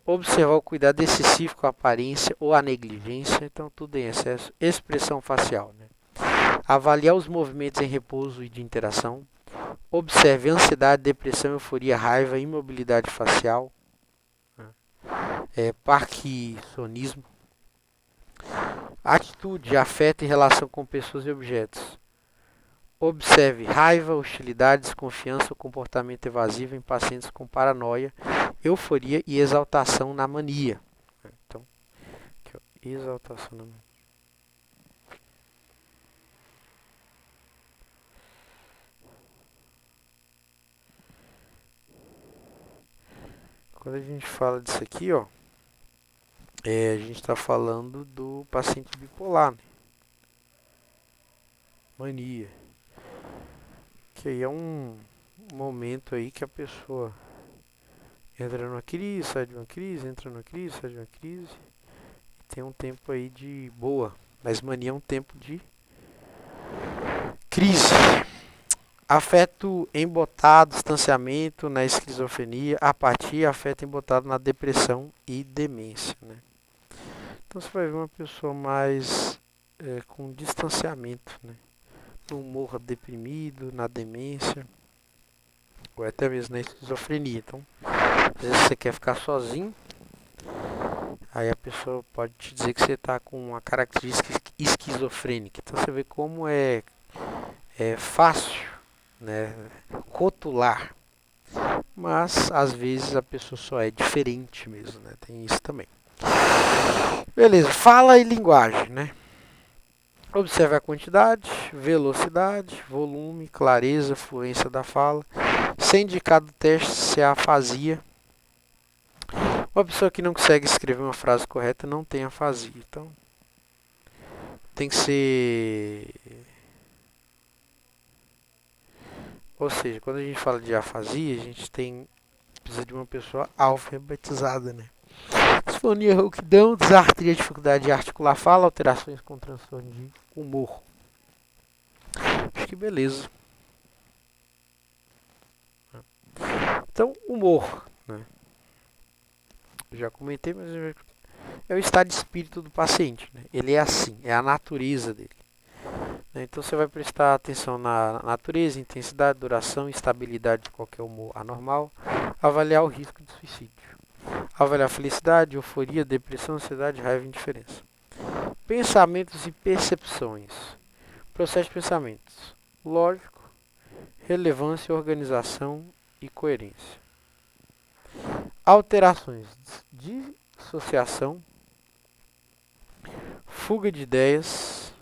Observar o cuidado excessivo com a aparência ou a negligência, então tudo em excesso. Expressão facial, né? Avaliar os movimentos em repouso e de interação. Observe ansiedade, depressão, euforia, raiva, imobilidade facial, parkinsonismo. Atitude, afeto e relação com pessoas e objetos. Observe raiva, hostilidade, desconfiança ou comportamento evasivo em pacientes com paranoia, euforia e exaltação na mania. Então, aqui, ó, exaltação na mania. Quando a gente fala disso aqui, ó, a gente está falando do paciente bipolar, né? Mania. Que aí é um momento aí que a pessoa entra numa crise, sai de uma crise, entra numa crise, sai de uma crise. E tem um tempo aí de boa. Mas mania é um tempo de crise. Afeto embotado, distanciamento na esquizofrenia, apatia, afeto embotado na depressão e demência, né? Então você vai ver uma pessoa mais com distanciamento, né? No humor deprimido, na demência, ou até mesmo na esquizofrenia. Então, às vezes você quer ficar sozinho, aí a pessoa pode te dizer que você está com uma característica esquizofrênica. Então você vê como é fácil, né, rotular, mas às vezes a pessoa só é diferente mesmo, né? Tem isso também. Beleza, fala e linguagem, né? Observe a quantidade, velocidade, volume, clareza, fluência da fala. Se é indicado o teste, se é afasia. Uma pessoa que não consegue escrever uma frase correta não tem afasia. Então, tem que ser... Ou seja, quando a gente fala de afasia, a gente precisa de uma pessoa alfabetizada, né? Disfonia, rouquidão, desartria, dificuldade de articular fala, alterações com transtorno de humor. Acho que beleza. Então, humor, né? Eu já comentei, mas é o estado de espírito do paciente, né? Ele é assim, é a natureza dele. Então você vai prestar atenção na natureza, intensidade, duração e estabilidade de qualquer humor anormal. Avaliar o risco de suicídio. Avaliar felicidade, euforia, depressão, ansiedade, raiva e indiferença. Pensamentos e percepções. Processo de pensamentos. lógico, relevância, organização e coerência. Alterações, dissociação, fuga de ideias.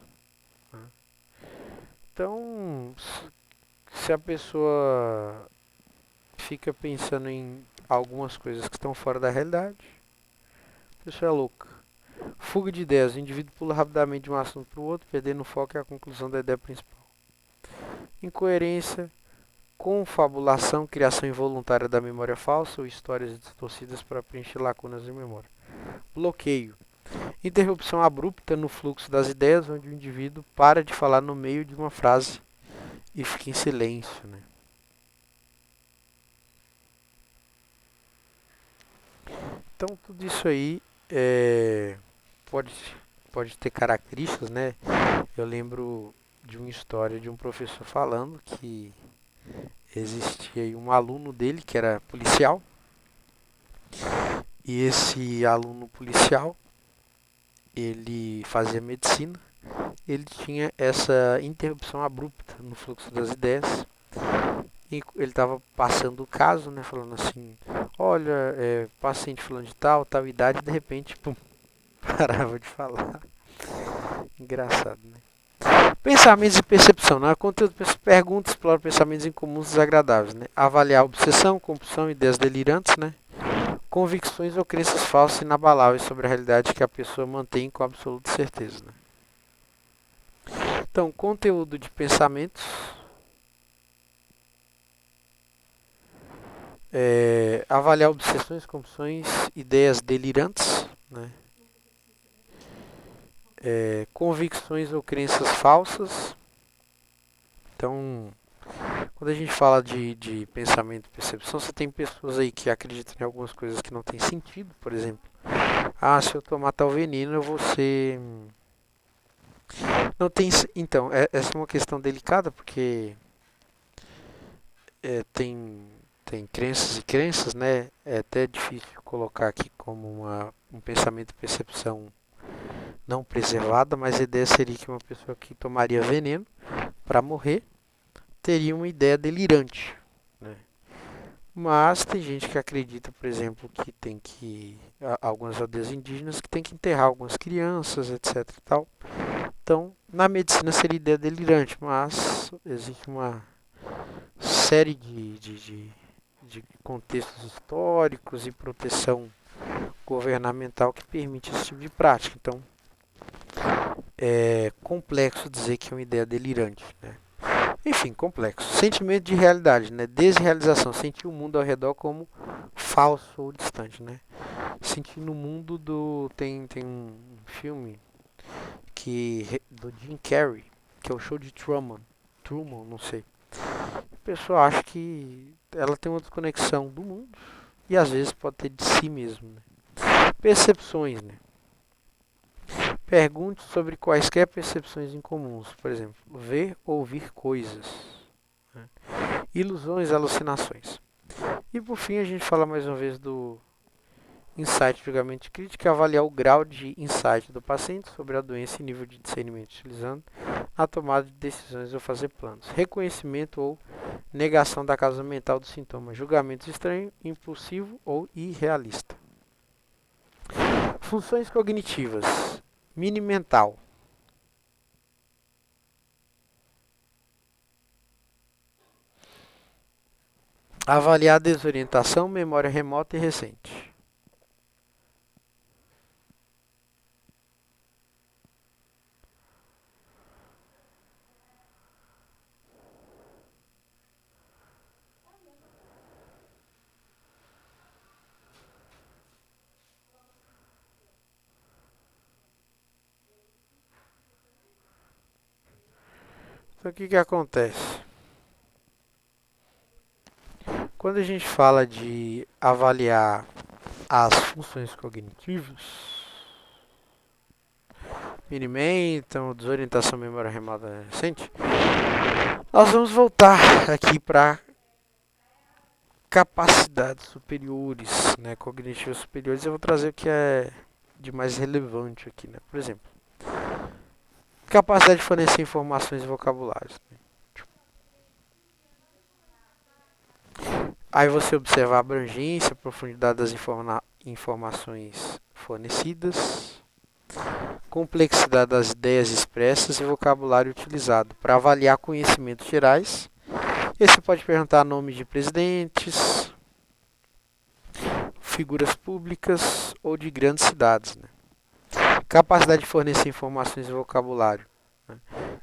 Então, se a pessoa fica pensando em algumas coisas que estão fora da realidade, a pessoa é louca. Fuga de ideias, o indivíduo pula rapidamente de um assunto para o outro, perdendo o foco e a conclusão da ideia principal. Incoerência, confabulação, criação involuntária da memória falsa ou histórias distorcidas para preencher lacunas de memória. Bloqueio, interrupção abrupta no fluxo das ideias, onde o indivíduo para de falar no meio de uma frase e fica em silêncio, né? Então, tudo isso aí pode, pode ter características, né? Eu lembro de uma história de um professor falando que existia aí um aluno dele que era policial, e esse aluno policial, ele fazia medicina, ele tinha essa interrupção abrupta no fluxo das ideias, e ele estava passando o caso, né, falando assim, olha, paciente falando de tal, tal idade, e de repente, pum, parava de falar. Engraçado, né? Pensamentos e percepção. Na conteúdo, pergunta, explora pensamentos incomuns desagradáveis, né? Avaliar obsessão, compulsão, ideias delirantes, né? Convicções ou crenças falsas e inabaláveis sobre a realidade que a pessoa mantém com absoluta certeza, né? Então, conteúdo de pensamentos, avaliar obsessões, compulsões, ideias delirantes, né? Convicções ou crenças falsas. Então, quando a gente fala de pensamento e percepção, você tem pessoas aí que acreditam em algumas coisas que não têm sentido, por exemplo. Ah, se eu tomar tal veneno, eu vou ser. Não tem. Então, essa é uma questão delicada, porque tem crenças e crenças, né? É até difícil colocar aqui como um pensamento e percepção não preservada, mas a ideia seria que uma pessoa que tomaria veneno para morrer teria uma ideia delirante, né? Mas tem gente que acredita, por exemplo, que tem que algumas aldeias indígenas que tem que enterrar algumas crianças, etc e tal. Então, na medicina seria ideia delirante, mas existe uma série de contextos históricos e proteção governamental que permite esse tipo de prática. Então, é complexo dizer que é uma ideia delirante, né? Enfim, complexo. Sentimento de realidade, né? Desrealização, sentir o mundo ao redor como falso ou distante, né? Sentir no mundo do... Tem um filme do Jim Carrey, que é o Show de Truman. Truman, não sei. A pessoa acha que ela tem uma desconexão do mundo e às vezes pode ter de si mesmo, né? Percepções, né? Pergunte sobre quaisquer percepções incomuns, por exemplo, ver ou ouvir coisas, né? Ilusões, alucinações. E por fim a gente fala mais uma vez do insight, julgamento crítico, avaliar o grau de insight do paciente sobre a doença e nível de discernimento utilizando na tomada de decisões ou fazer planos. Reconhecimento ou negação da causa mental do sintoma. Julgamento estranho, impulsivo ou irrealista. Funções cognitivas. Mini-mental. Avaliar desorientação, memória remota e recente. Então, o que acontece? Quando a gente fala de avaliar as funções cognitivas, mini-mental, desorientação, memória remota recente, nós vamos voltar aqui para capacidades superiores, né, cognitivas superiores. Eu vou trazer o que é de mais relevante aqui, né? Por exemplo, capacidade de fornecer informações e vocabulários, né? Tipo, Aí você observa a abrangência, a profundidade das informações fornecidas, complexidade das ideias expressas e vocabulário utilizado para avaliar conhecimentos gerais. E aí você pode perguntar nomes de presidentes, figuras públicas ou de grandes cidades, né? Capacidade de fornecer informações e vocabulário, né?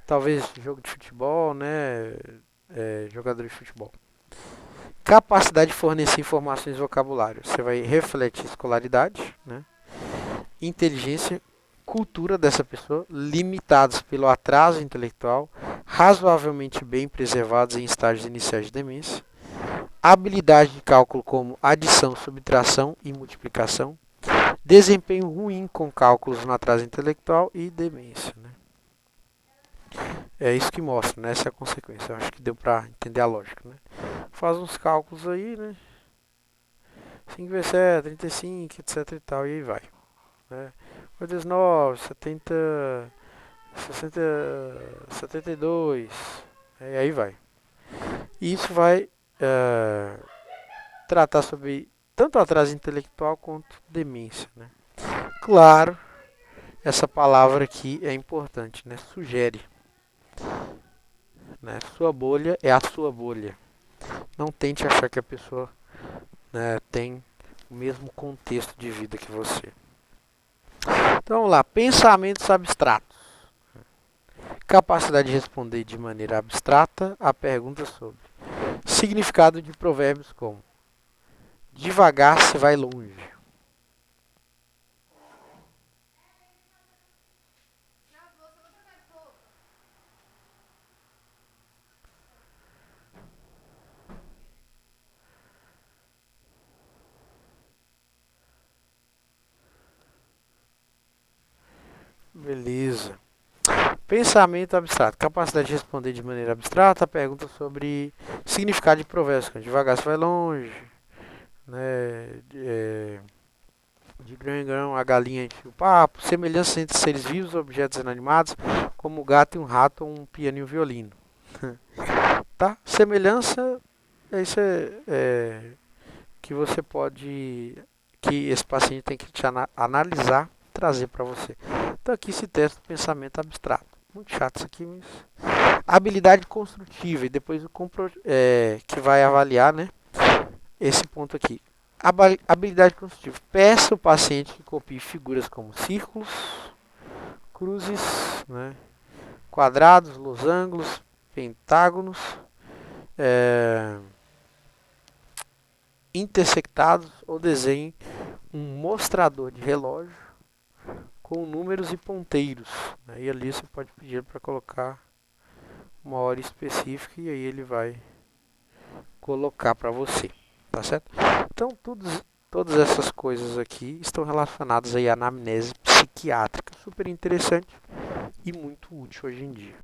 Talvez jogo de futebol, né? Jogador de futebol. Capacidade de fornecer informações e vocabulário. Você vai refletir escolaridade, né? Inteligência, cultura dessa pessoa, limitados pelo atraso intelectual, razoavelmente bem preservados em estágios iniciais de demência, habilidade de cálculo como adição, subtração e multiplicação, desempenho ruim com cálculos no atraso intelectual e demência, né? É isso que mostra, né? Essa é a consequência. Eu acho que deu para entender a lógica, né? Faz uns cálculos aí, né? 5 vezes 7, 35, etc e tal, e aí vai, né? 8 vezes 9, 70, 60, 72, e aí vai. E isso vai tratar sobre tanto atraso intelectual quanto demência, né? Claro, essa palavra aqui é importante, né? Sugere, né? Sua bolha é a sua bolha. Não tente achar que a pessoa, né, tem o mesmo contexto de vida que você. Então vamos lá, pensamentos abstratos. Capacidade de responder de maneira abstrata a perguntas sobre significado de provérbios como devagar se vai longe. Beleza. Pensamento abstrato. Capacidade de responder de maneira abstrata a perguntas sobre significado de provérbios como devagar se vai longe, né? De grão em grão a galinha enche o papo, semelhança entre seres vivos e objetos inanimados, como o gato e um rato ou um piano e um violino. Tá? Semelhança é isso que você pode, que esse paciente tem que te analisar, trazer para você. Então aqui se testa o pensamento abstrato. Muito chato isso aqui, mas habilidade construtiva e depois que vai avaliar, né, esse ponto aqui. Habilidade construtiva. Peça ao paciente que copie figuras como círculos, cruzes, né, quadrados, losangos, pentágonos, é, intersectados ou desenhe um mostrador de relógio com números e ponteiros, né? E ali você pode pedir para colocar uma hora específica e aí ele vai colocar para você, tá certo? Então todas essas coisas aqui estão relacionadas aí à anamnese psiquiátrica, super interessante e muito útil hoje em dia.